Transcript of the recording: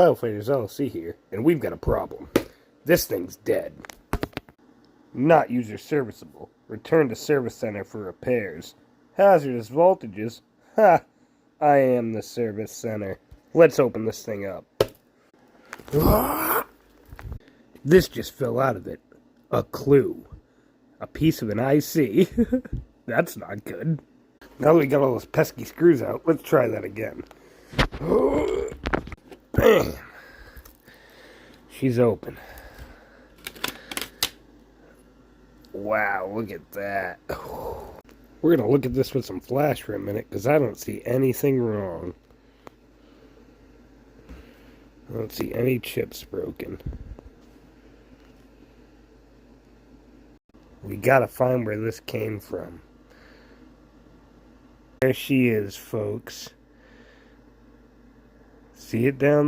Biofighters LLC here, and we've got a problem. This thing's dead. Not user serviceable. Return to service center for repairs. Hazardous voltages? Ha! I am the service center. Let's open this thing up. This just fell out of it. A clue. A piece of an IC. That's not good. Now that we got all those pesky screws out, let's try that again. Bam! She's open. Wow, look at that. We're going to look at this with some flash for a minute, because I don't see anything wrong. I don't see any chips broken. We gotta find where this came from. There she is, folks. See it down